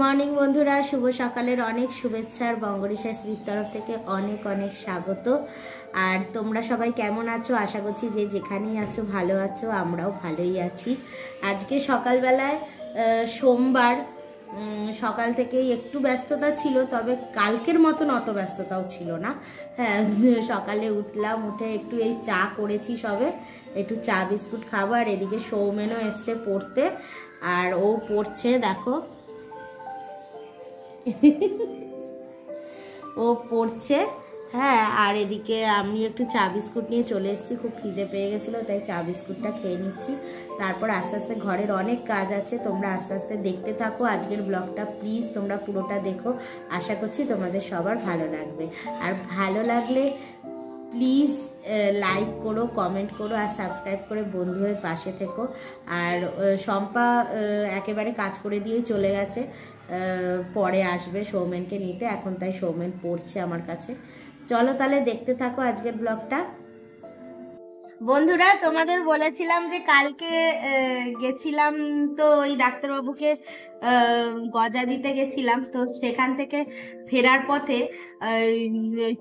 Morning বন্ধুরা, শুভ সকালের অনেক শুভেচ্ছা আর বঙ্গরিশা শ্রীর তরফ থেকে অনেক অনেক স্বাগত। আর তোমরা সবাই কেমন আছো? আশা করছি যে যেখানেই আছো ভালো আছো, আমরাও ভালোই আছি। আজকে সকালবেলায় সোমবার, সকাল থেকেই একটু ব্যস্ততা ছিল, তবে কালকের মতন অত ব্যস্ততাও ছিল না। হ্যাঁ, সকালে উঠলাম, উঠে একটু এই চা করেছি, সবে একটু চা বিস্কুট খাবো। আর এদিকে সৌমেনও এসছে পড়তে, আর ও পড়ছে, দেখো ও পড়ছে। হ্যাঁ, আর এদিকে আমি একটু চা বিস্কুট নিয়ে চলে এসেছি, খুব খিদে পেয়ে গেছিলো, তাই চা বিস্কুটটা খেয়ে নিচ্ছি। তারপর আস্তে আস্তে ঘরের অনেক কাজ আছে, তোমরা আস্তে আস্তে দেখতে থাকো আজকের ব্লগটা। প্লিজ তোমরা পুরোটা দেখো, আশা করছি তোমাদের সবার ভালো লাগবে। আর ভালো লাগলে প্লিজ লাইক করো, কমেন্ট করো, আর সাবস্ক্রাইব করে বন্ধু হয়ে পাশে থেকো। আর শম্পা একেবারে কাজ করে দিয়েই চলে গেছে, পরে আসবে সৌমেনকে নিতে, এখন তাই সৌমেন পড়ছে আমার কাছে। চলো তাহলে দেখতে থাকো আজকের ব্লগটা। বন্ধুরা, তোমাদের বলেছিলাম যে কালকে গেছিলাম, তো ওই ডাক্তারবাবুকে গজা দিতে গেছিলাম, তো সেখান থেকে ফেরার পথে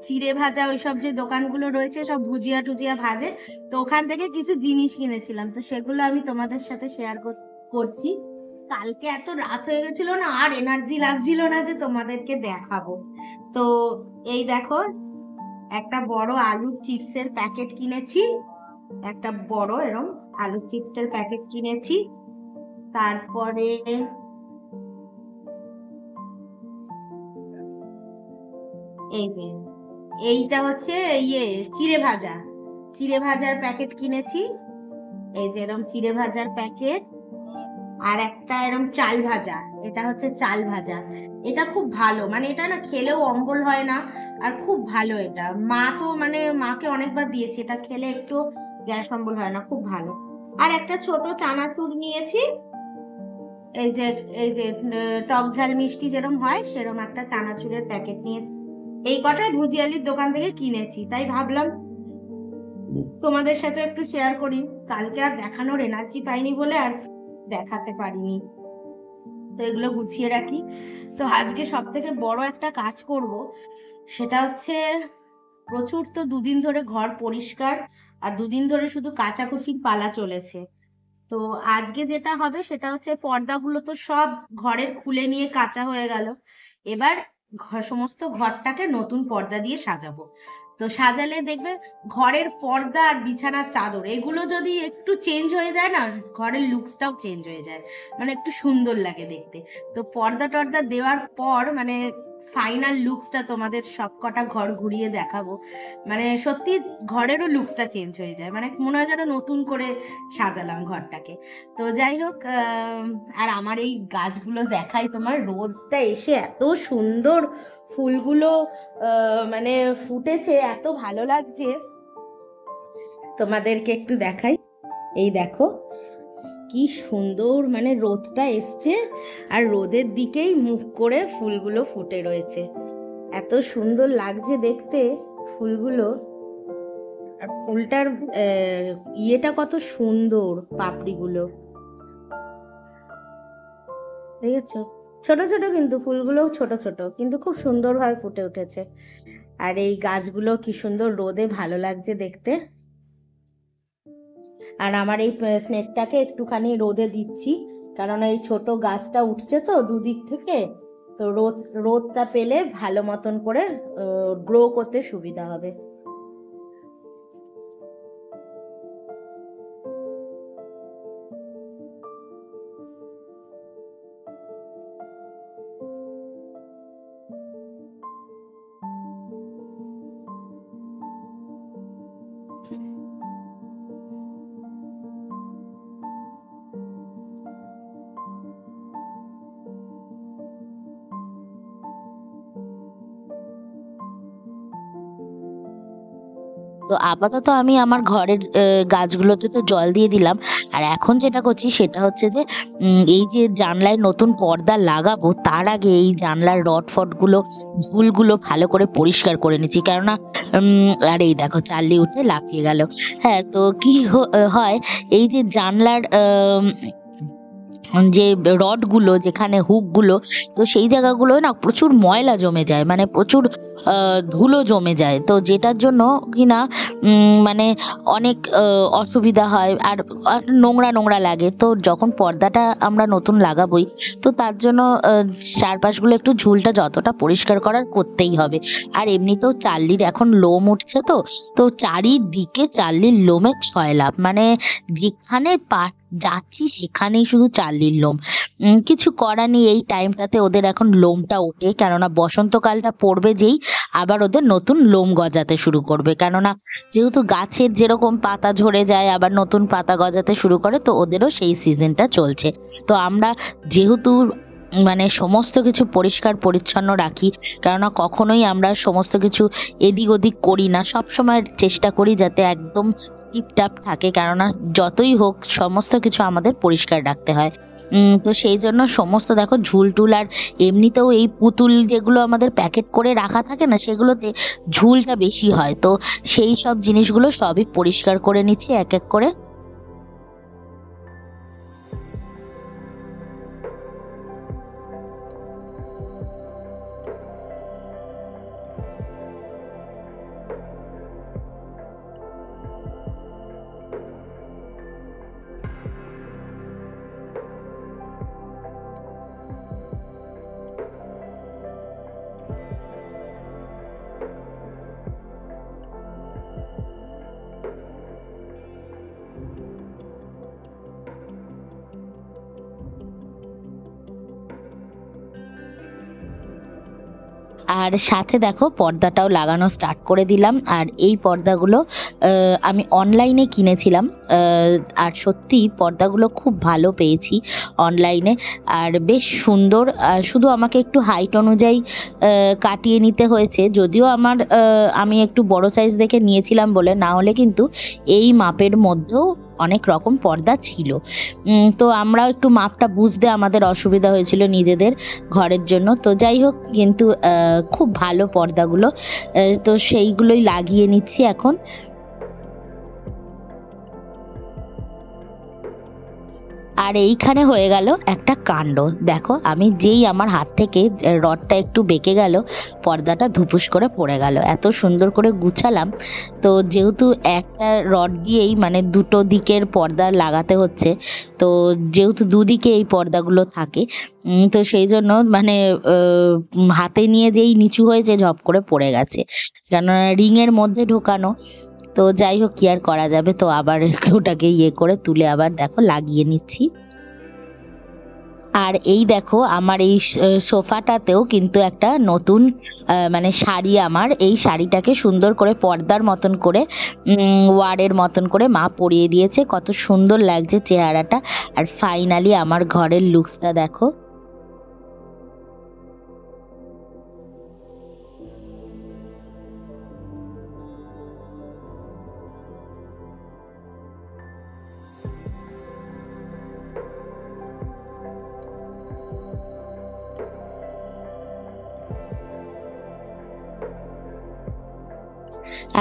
চিড়ে ভাজা ওইসব যে দোকানগুলো রয়েছে, সব ভুজিয়া টুজিয়া ভাজে, তো ওখান থেকে কিছু জিনিস কিনেছিলাম, তো সেগুলো আমি তোমাদের সাথে শেয়ার করছি। কালকে এত রাত হয়ে গেছিল না, আর এনার্জি লাগছিল না যে তোমাদেরকে দেখাবো। তো এই দেখো, একটা বড় আলুর চিপসের প্যাকেট কিনেছি, একটা বড় এরকম আলু চিপসের প্যাকেট কিনেছি। তারপরে এই যে এইটা হচ্ছে চিড়ে ভাজার প্যাকেট কিনেছি, এই যে এরকম চিড়ে ভাজার প্যাকেট। আর একটা এরকম চাল ভাজা, এটা হচ্ছে চাল ভাজা, এটা খুব ভালো, মানে এটা না খেলেও অম্বল হয় না, আর খুব ভালো এটা। মাকে অনেকবার দিয়েছি, এটা খেলে একটু গ্যাস অম্বল হয় না, খুব ভালো। আর একটা ছোট চানাচুর নিয়েছি, এই যে টক ঝাল মিষ্টি যেরকম হয় সেরকম একটা চানাচুরের প্যাকেট নিয়েছি। এই কটাই ভুজিয়ালির দোকান থেকে কিনেছি, তাই ভাবলাম তোমাদের সাথে একটু শেয়ার করি। কালকে আর দেখানোর এনার্জি পাইনি বলে আর দেখাতে পারিনি, তো এগুলো গুছিয়ে রাখি। তো আজকে সব থেকে বড় একটা কাজ করব, সেটা হচ্ছে প্রচুর, তো দুদিন ধরে ঘর পরিষ্কার, আর দুদিন ধরে শুধু কাচাকুচির পালা চলেছে। তো আজকে যেটা হবে সেটা হচ্ছে পর্দাগুলো তো সব ঘরের খুলে নিয়ে কাচা হয়ে গেল, এবার সমস্ত ঘরটাকে নতুন পর্দা দিয়ে সাজাবো। তো সাজালে দেখবে ঘরের পর্দা আর বিছানার চাদর এগুলো যদি একটু চেঞ্জ হয়ে যায় না, ঘরের লুকসটাও চেঞ্জ হয়ে যায়, মানে একটু সুন্দর লাগে দেখতে। তো পর্দা টর্দা দেওয়ার পর মানে ফাইনাল লুকসটা তোমাদের সব কটা ঘর ঘুরিয়ে দেখাবো, মানে সত্যি ঘরেরও লুকসটা চেঞ্জ হয়ে যায়, মানে মনে হয় যেন নতুন করে সাজালাম ঘরটাকে। তো যাই হোক, আর আমার এই গাছগুলো দেখাই, তোমার রোদটা এসে এত সুন্দর ফুলগুলো মানে ফুটেছে, এত ভালো লাগছে, তোমাদেরকে একটু দেখাই। এই দেখো কি সুন্দর, মানে রোদটা এসছে আর রোদের দিকেই মুখ করে ফুলগুলো ফুটে রয়েছে, এত সুন্দর লাগছে দেখতে ফুলগুলো। আর ফুলটার ইয়েটা কত সুন্দর, পাপড়িগুলো দেখেছো, ছোট ছোট, কিন্তু ফুলগুলো ছোট ছোট, কিন্তু খুব সুন্দরভাবে ফুটে উঠেছে। আর এই গাছগুলো কি সুন্দর রোদে ভালো লাগছে দেখতে। আর আমার এই স্নেকটাকে একটুখানি রোদে দিচ্ছি, কারণ এই ছোট গাছটা উঠছে তো দুদিক থেকে, তো রোদটা পেলে ভালো মতন করে গ্রো করতে সুবিধা হবে। তো আপাতত আমি আমার ঘরের গাছগুলোতে তো জল দিয়ে দিলাম। আর এখন যেটা করছি সেটা হচ্ছে যে এই যে জানলায় নতুন পর্দা লাগাবো, তার আগে এই জানলার রড ফডগুলো, ঝুলগুলো ভালো করে পরিষ্কার করে নিচ্ছি, কেননা আর এই দেখো চার্লি উঠে লাফিয়ে গেল। হ্যাঁ, তো কি হয়, এই যে জানলার যে রডগুলো, যেখানে হুকগুলো, তো সেই জায়গাগুলো না প্রচুর ময়লা জমে যায়, মানে প্রচুর ধুলো জমে যায়, তো যেটার জন্য কিনা মানে অনেক অসুবিধা হয় আর নোংরা নোংরা লাগে। তো যখন পর্দাটা আমরা নতুন লাগাবোই, তো তার জন্য চারপাশগুলো একটু ঝুলটা যতটা পরিষ্কার করার করতেই হবে। আর এমনিতেও চার্লির এখন লোম উঠছে, তো তো চারিদিকে চার্লির লোমে ছয়লাপ, মানে যেখানে যাচ্ছি সেখানেই শুধু চার্লির লোম। কিছু করার নেই, এই টাইমটাতে ওদের এখন লোমটা ওঠে, কেননা বসন্তকালটা পড়বে যেই আবার ওদের নতুন লোম গজাতে শুরু করবে, কেননা যেহেতু গাছের যেরকম পাতা ঝরে যায় আবার নতুন পাতা গজাতে শুরু করে, তো ওদেরও সেই সিজনটা চলছে। তো আমরা যেহেতু মানে সমস্ত কিছু পরিষ্কার পরিচ্ছন্ন রাখি, কেননা কখনোই আমরা সমস্ত কিছু এদিক ওদিক করি না, সব সময় চেষ্টা করি যাতে একদম টিপটাপ থাকে, কেননা যতই হোক সমস্ত কিছু আমাদের পরিষ্কার রাখতে হয়। তো সেই জন্য সমস্ত দেখো ঝুল টুল, আর এমনিতেও এই পুতুল যেগুলো আমাদের প্যাকেট করে রাখা থাকে না, সেগুলোতে ঝুলটা বেশি হয়, তো সেই সব জিনিসগুলো সবই পরিষ্কার করে নিচ্ছি এক এক করে। আর সাথে দেখো পর্দাটাও লাগানো স্টার্ট করে দিলাম। আর এই পর্দাগুলো আমি অনলাইনে কিনেছিলাম, আর সত্যি পর্দাগুলো খুব ভালো পেয়েছি অনলাইনে, আর বেশ সুন্দর। শুধু আমাকে একটু হাইট অনুযায়ী কাটিয়ে নিতে হয়েছে, যদিও আমি একটু বড় সাইজ দেখে নিয়েছিলাম বলে, না হলে কিন্তু এই মাপের মধ্যেও অনেক রকম পর্দা ছিল। তো আমরাও একটু মাপটা বুঝতে আমাদের অসুবিধা হয়েছিল নিজেদের ঘরের জন্য, তো যাই হোক, কিন্তু খুব ভালো পর্দাগুলো, তো সেইগুলোই লাগিয়ে নিচ্ছি এখন। আর এইখানে হয়ে গেল একটা কাণ্ড, দেখো আমি যেই আমার হাত থেকে রডটা একটু বেঁকে গেল, পর্দাটা ধুপুস করে পড়ে গেল। এত সুন্দর করে গুছালাম, তো যেহেতু একটা রড দিয়েই মানে দুটো দিকের পর্দা লাগাতে হচ্ছে, তো যেহেতু দুদিকে এই পর্দাগুলো থাকে, তো সেই জন্য মানে হাতে নিয়ে যেই নিচু হয়েছে ঝপ করে পড়ে গেছে, কেননা রিংয়ের মধ্যে ঢোকানো। তো যাই হোক, কি আর করা যাবে, তো আবার ওটাকে ইয়ে করে তুলে আবার দেখো লাগিয়ে নিচ্ছি। আর এই দেখো আমার এই সোফাটাতেও কিন্তু একটা নতুন মানে শাড়ি, আমার এই শাড়িটাকে সুন্দর করে পর্দার মতন করে ওয়ারের মতন করে মা পরিয়ে দিয়েছে, কত সুন্দর লাগছে চেহারাটা। আর ফাইনালি আমার ঘরের লুকসটা দেখো।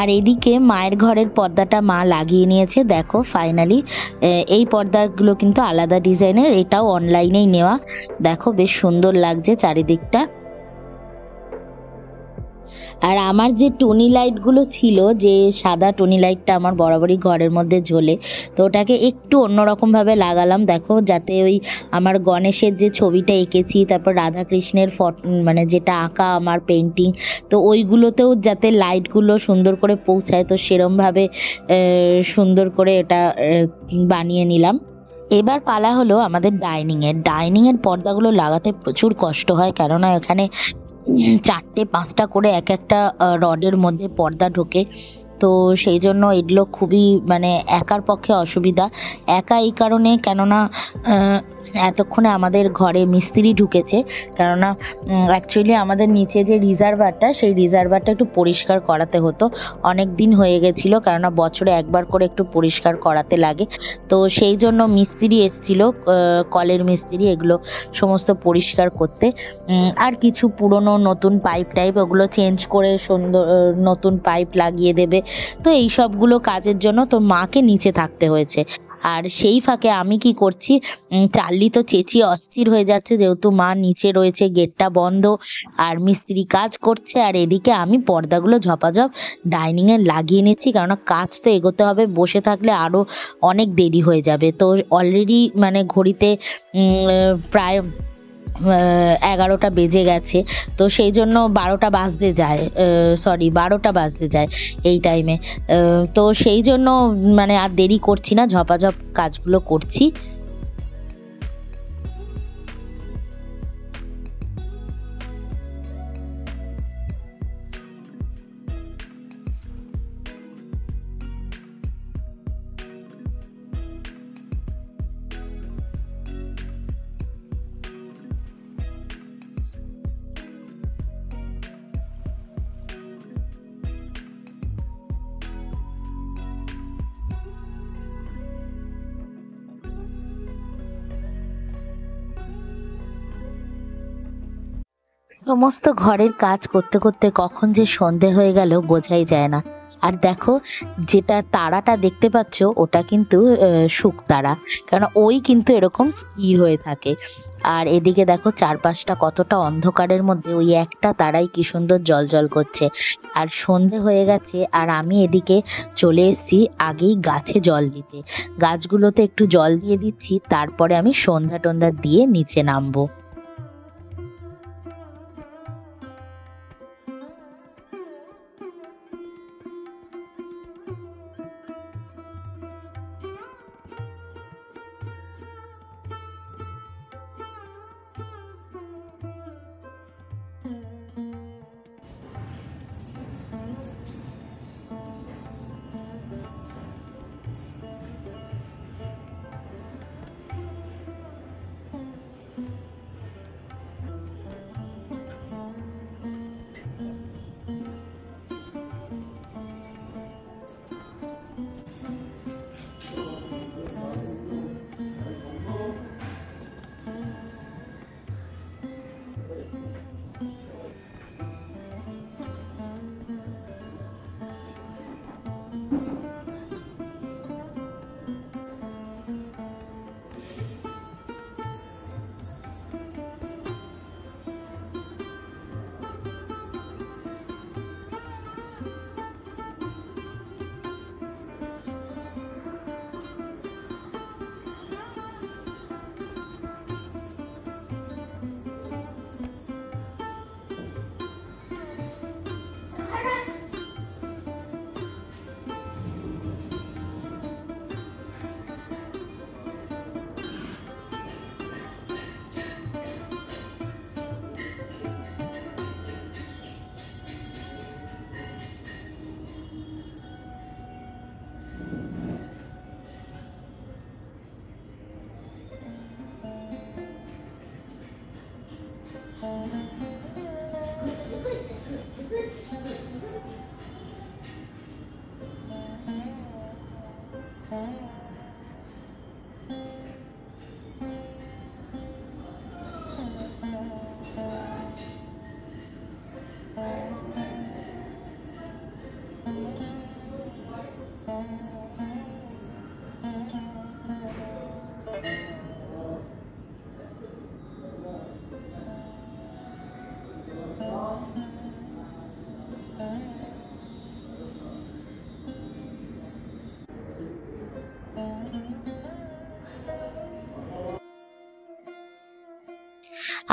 আর এদিকে মায়ের ঘরের পর্দাটা মা লাগিয়ে নিয়েছে, দেখো ফাইনালি। এই পর্দাগুলো কিন্তু আলাদা ডিজাইনের, এটাও অনলাইনেই নেওয়া, দেখো বেশ সুন্দর লাগছে চারিদিকটা। আর আমার যে টুনি লাইটগুলো ছিল, যে সাদা টুনি লাইটটা আমার বরাবরই ঘরের মধ্যে ঝোলে, তো ওটাকে একটু অন্যরকমভাবে লাগালাম, দেখো যাতে ওই আমার গণেশের যে ছবিটা এঁকেছি, তারপর রাধাকৃষ্ণের মানে যেটা আঁকা আমার পেন্টিং, তো ওইগুলোতেও যাতে লাইটগুলো সুন্দর করে পৌঁছায়, তো সেরমভাবে সুন্দর করে এটা বানিয়ে নিলাম। এবার পালা হলো আমাদের ডাইনিংয়ের পর্দাগুলো লাগাতে প্রচুর কষ্ট হয়, কেননা এখানে চারটে পাঁচটা করে এক একটা রডের মধ্যে পর্দা ঢোকে, তো সেই জন্য এগুলো খুবই মানে একার পক্ষে অসুবিধা। একা এই কারণে, কেননা এতক্ষণে আমাদের ঘরে মিস্ত্রি ঢুকেছে, কেননা অ্যাকচুয়ালি আমাদের নিচে যে রিজার্ভারটা, সেই রিজার্ভারটা একটু পরিষ্কার করাতে হতো, অনেক দিন হয়ে গেছিলো, কেননা বছরে একবার করে একটু পরিষ্কার করাতে লাগে, তো সেই জন্য মিস্ত্রি এসেছিলো, কলের মিস্ত্রি, এগুলো সমস্ত পরিষ্কার করতে। আর কিছু পুরনো নতুন পাইপ টাইপ ওগুলো চেঞ্জ করে সুন্দর নতুন পাইপ লাগিয়ে দেবে, তো এই সবগুলো কাজের জন্য তো মাকে নিচে থাকতে হয়েছে। আর সেই ফাঁকে আমি কি করছি, চার্লি তো চেঁচিয়ে অস্থির হয়ে যাচ্ছে যেহেতু মা নিচে রয়েছে, গেটটা বন্ধ, আর মিস্ত্রি কাজ করছে, আর এদিকে আমি পর্দাগুলো ঝপাঝপ ডাইনিং এ লাগিয়ে নিচ্ছি, কেননা কাজ তো এগোতে হবে, বসে থাকলে আরো অনেক দেরি হয়ে যাবে। তো অলরেডি মানে ঘড়িতে প্রায় 11টা বেজে গেছে। তো সেই জন্য 12টা বাজতে যায়, সরি 12টা বাজতে যায় এই টাইমে। তো সেই জন্য মানে আর দেরি করছি না, ঝপাঝপ কাজগুলো করছি। সমস্ত ঘরের কাজ করতে করতে কখন যে সন্ধে হয়ে গেল বোঝাই যায় না। আর দেখো, যেটা তারাটা দেখতে পাচ্ছ ওটা কিন্তু শুকতারা, কারণ ওই কিন্তু এরকম স্থির হয়ে থাকে। আর এদিকে দেখো চারপাশটা কতটা অন্ধকারের মধ্যে ওই একটা তারাই কি সুন্দর জ্বলজ্বল করছে। আর সন্ধে হয়ে গেছে, আর আমি এদিকে চলে এসেছি আগেই গাছে জল দিতে। গাছগুলোতে একটু জল দিয়ে দিচ্ছি, তারপরে আমি সন্ধ্যা টন্ধা দিয়ে নিচে নামবো।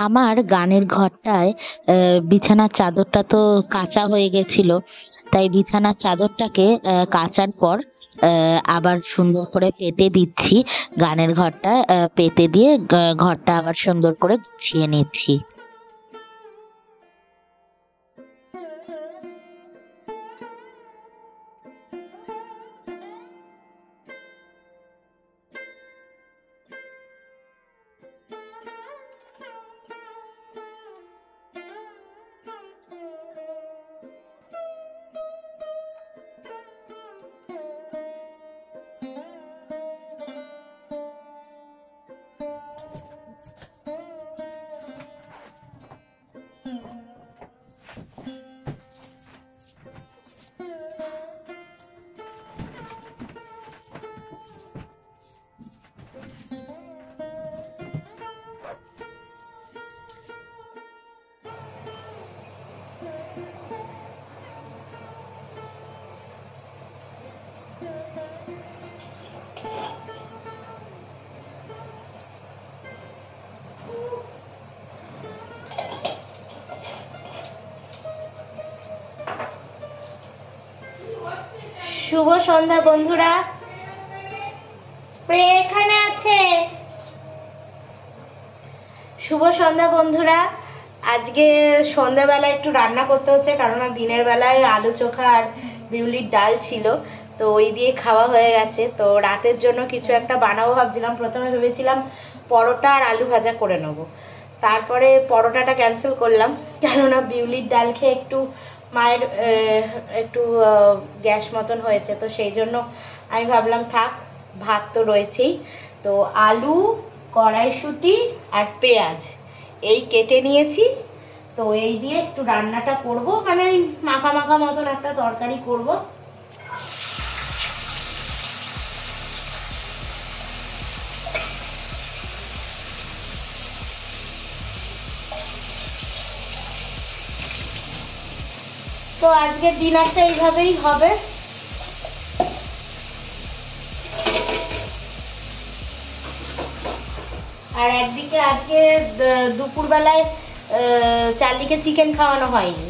আমার গানের ঘরটায় বিছানার চাদরটা তো কাঁচা হয়ে গেছিল, তাই বিছানার চাদরটাকে কাচার পর আবার সুন্দর করে পেতে দিচ্ছি। গানের ঘরটা পেতে দিয়ে ঘরটা আবার সুন্দর করে গুছিয়ে নিচ্ছি। শুভ সন্ধ্যা বন্ধুরা, স্প্রে এখানে আছে। শুভ সন্ধ্যা বন্ধুরা, আজকে সন্ধ্যাবেলা একটু রান্না করতে হচ্ছে, কারণ দিনের বেলায় আলু চোখা আর বিউলির ডাল ছিল, তো ওই দিয়ে খাওয়া হয়ে গেছে। তো রাতের জন্য কিছু একটা বানাবো ভাবছিলাম। প্রথমে ভেবেছিলাম পরোটা আর আলু ভাজা করে নেবো, তারপরে পরোটাটা ক্যান্সেল করলাম, কেননা বিউলির ডাল খেয়ে একটু মায়ের একটু গ্যাস মতন হয়েছে, তো সেই জন্য আমি ভাবলাম থাক, ভাত তো রয়েছেই। তো আলু, কড়াইশুঁটি আর পেঁয়াজ এই কেটে নিয়েছি, তো এই দিয়ে একটু রান্নাটা করব, মানে মাখা মাখা মতন একটা তরকারি করব। তো আজকের ডিনারটা এইভাবেই হবে। আর একদিকে আজকে দুপুরবেলায় চার্লিকে চিকেন খাওয়ানো হয়নি,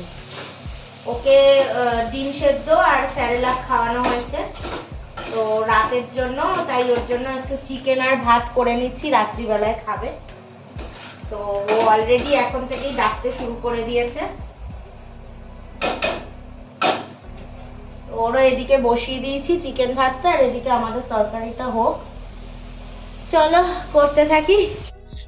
ওকে ডিম সেদ্ধ আর স্যারেলাক খাওয়ানো হয়েছে। তো রাতের জন্য, তাই ওর জন্য একটু চিকেন আর ভাত করে নিচ্ছি, রাত্রিবেলায় খাবে। তো ও অলরেডি এখন থেকেই ডাকতে শুরু করে দিয়েছে। ওরও এদিকে বসিয়ে দিয়েছি চিকেন ভাতটা, আর এদিকে আমাদের তরকারিটা হোক। চলো করতে থাকি।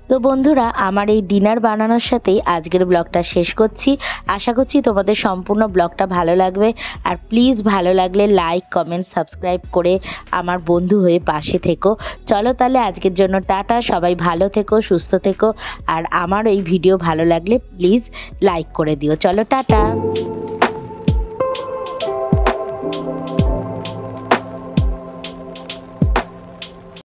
তো বন্ধুরা, আমার এই ডিনার বানানোর সাথেই আজকের ব্লগটা শেষ করছি। আশা করছি তোমাদের সম্পূর্ণ ব্লগটা ভালো লাগবে। আর প্লিজ ভালো লাগলে লাইক, কমেন্ট, সাবস্ক্রাইব করে আমার বন্ধু হয়ে পাশে থেকো। চলো তাহলে আজকের জন্য টাটা, সবাই ভালো থেকো, সুস্থ থেকো। আর আমার এই ভিডিও ভালো লাগলে প্লিজ লাইক করে দিও। চলো টাটা।